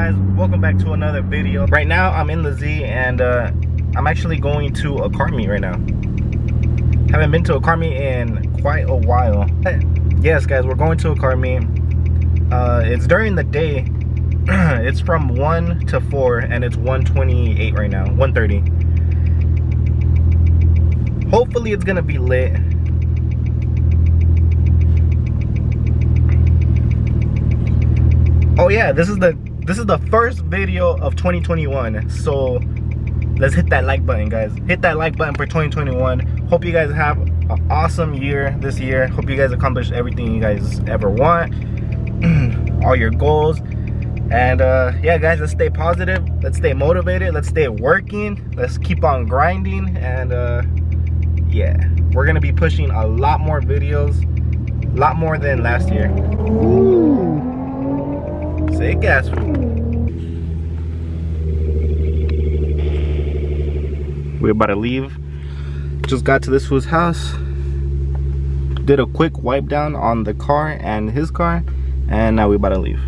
guys, welcome back to another video. Right now I'm in the Z and I'm actually going to a car meet right now. Haven't been to a car meet in quite a while. Yes guys, we're going to a car meet. It's during the day. It's from 1 to 4 and it's 1:28 right now, 1:30. Hopefully it's gonna be lit. Oh yeah, this is the first video of 2021. So let's hit that like button, guys. Hit that like button for 2021. Hope you guys have an awesome year this year. Hope you guys accomplish everything you guys ever want. All your goals. And yeah guys, let's stay positive, let's stay motivated, let's stay working, let's keep on grinding. And yeah, we're gonna be pushing a lot more videos, a lot more than last year. Ooh. Sick ass food. We're about to leave. Just got to this fool's house, did a quick wipe down on the car and his car, and now we're about to leave.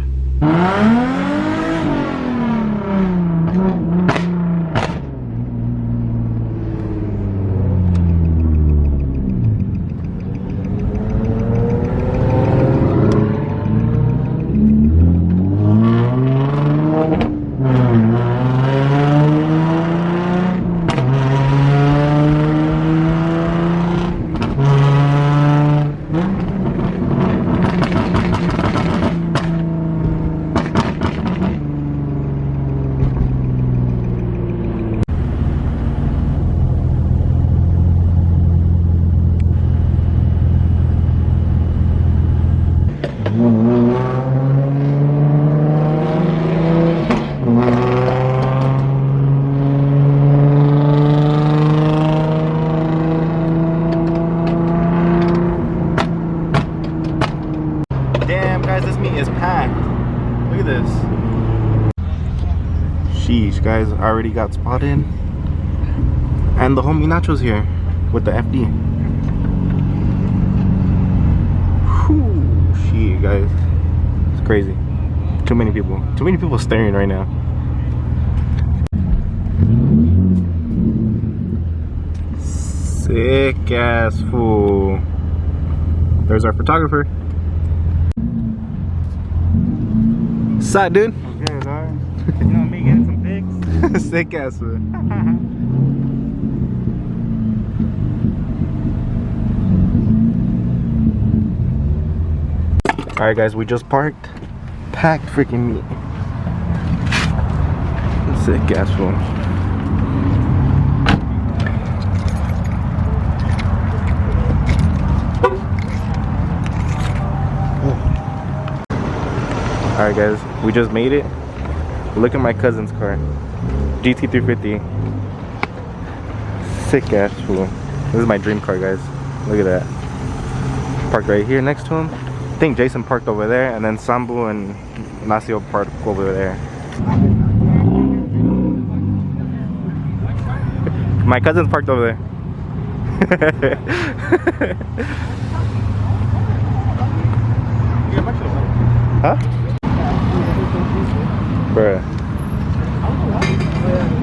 Damn guys, this meat is packed. Look at this. Sheesh guys, I already got spotted. And the homie Nacho's here with the FD. Whew, shit guys. It's crazy. Too many people. Too many people staring right now. Sick ass fool. There's our photographer. What's up, dude? Okay, dog. You know me getting some pics? Sick ass fool. Alright guys, we just parked. Packed freaking meat. Sick ass fool. Alright guys, we just made it. Look at my cousin's car. GT350. Sick ass fool. This is my dream car guys. Look at that. Parked right here next to him. I think Jason parked over there, and then Sambu and Nasio parked over there. My cousin's parked over there. Huh? Bruh.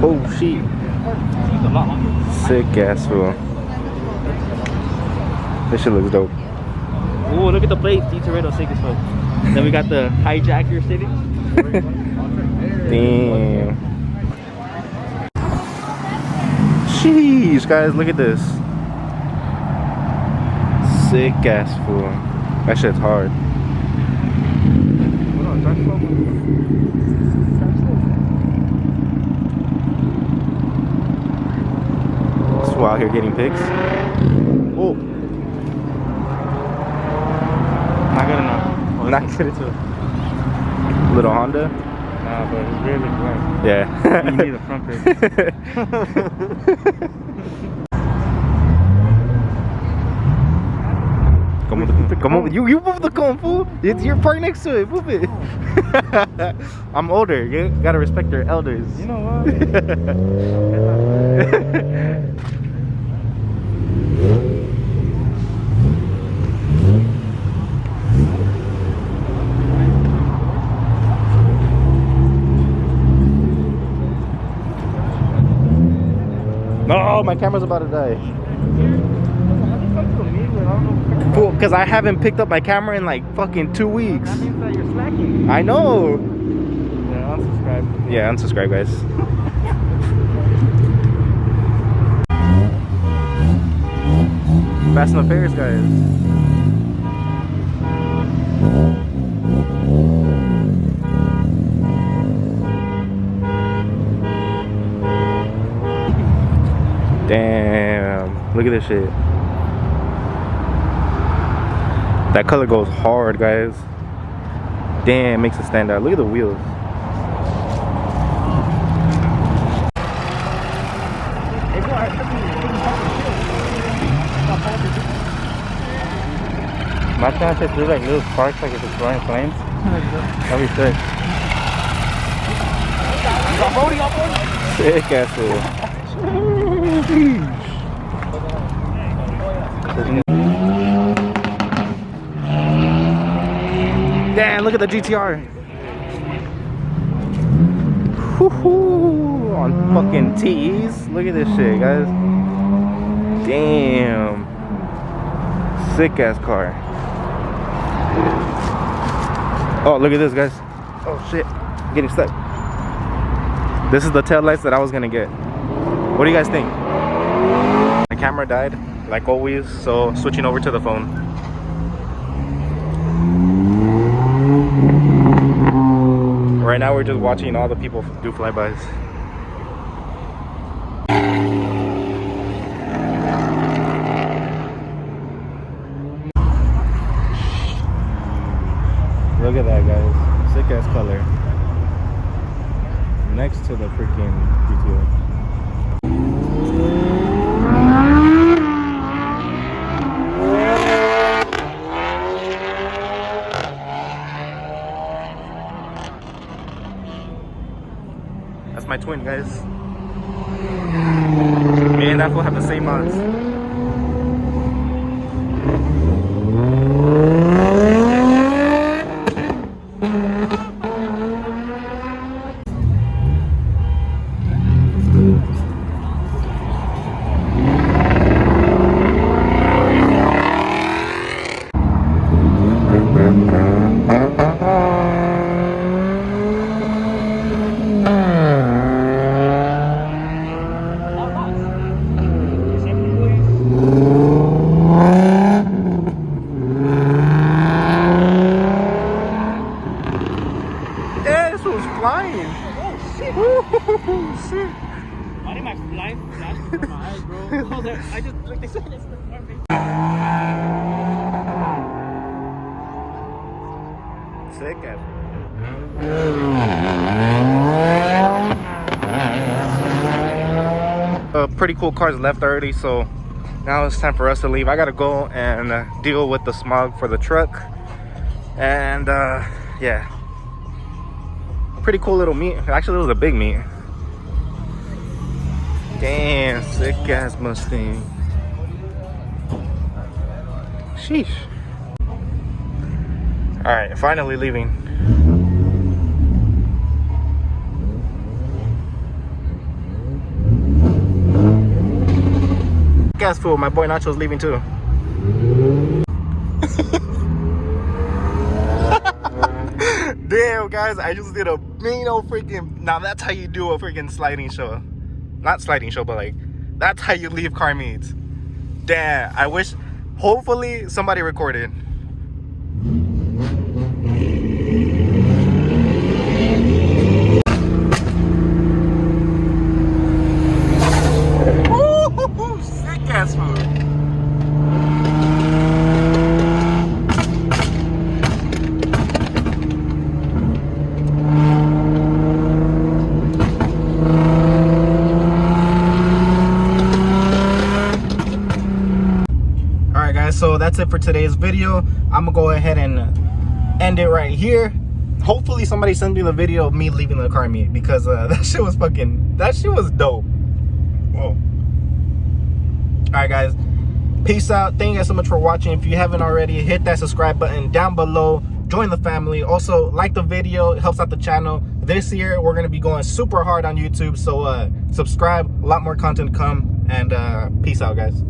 Oh shit. Sick ass fool. This shit looks dope. Ooh, look at the plate. T-Toretto sick as fuck. Then we got the hijacker sitting. Damn. Jeez, guys, look at this. Sick ass fool. That shit's hard. So out here getting pics. Oh. Not good enough. Oh, Not good enough. Little Honda. Nah, but it's really blank. Yeah. You need a front page. Come on, you move the cone, fool. You're parked next to it. Move it. I'm older. You gotta respect your elders. You know what? Oh, my camera's about to die. Cool, because I haven't picked up my camera in like fucking 2 weeks. That means that you're slacking. I know. Yeah, unsubscribe. Yeah, unsubscribe, guys. Fast and the Furious, guys. Damn, look at this shit. That color goes hard, guys. Damn, makes it stand out. Look at the wheels. My chance to do like little sparks, like if it's blowing flames. That'd be sick. Sick ass fool. Damn, look at the GTR. Woohoo! On fucking T's. Look at this shit, guys. Damn. Sick ass car. Oh, look at this, guys. Oh shit. I'm getting stuck. This is the tail lights that I was gonna get. What do you guys think? My camera died, like always, so switching over to the phone. Right now we're just watching all the people do flybys. Look at that, guys. Sick ass color. Next to the freaking GTO. That's my twin, guys. Me and that will have the same mods. Shit. Why did my life flash before my eyes, bro? I just like they said it's the garbage. Sick ass. Pretty cool cars left already, so now it's time for us to leave. I gotta go and deal with the smog for the truck, and yeah, pretty cool little meet. Actually, it was a big meet. Damn, sick ass Mustang. Sheesh. All right, finally leaving. Gas fool, my boy Nacho's leaving too. Damn, guys, I just did a mean old freaking. Now that's how you do a freaking sliding show. Not sliding show, but like, that's how you leave car meets. Damn, I wish, hopefully somebody recorded. Ooh, sick ass food. So that's it for today's video. I'm gonna go ahead and end it right here. Hopefully somebody sends me the video of me leaving the car meet, because that shit was dope. Whoa. All right, guys, peace out. Thank you guys so much for watching. If you haven't already, hit that subscribe button down below. Join the family. Also, like the video. It helps out the channel. This year we're gonna be going super hard on YouTube, so subscribe. A lot more content to come. And peace out, guys.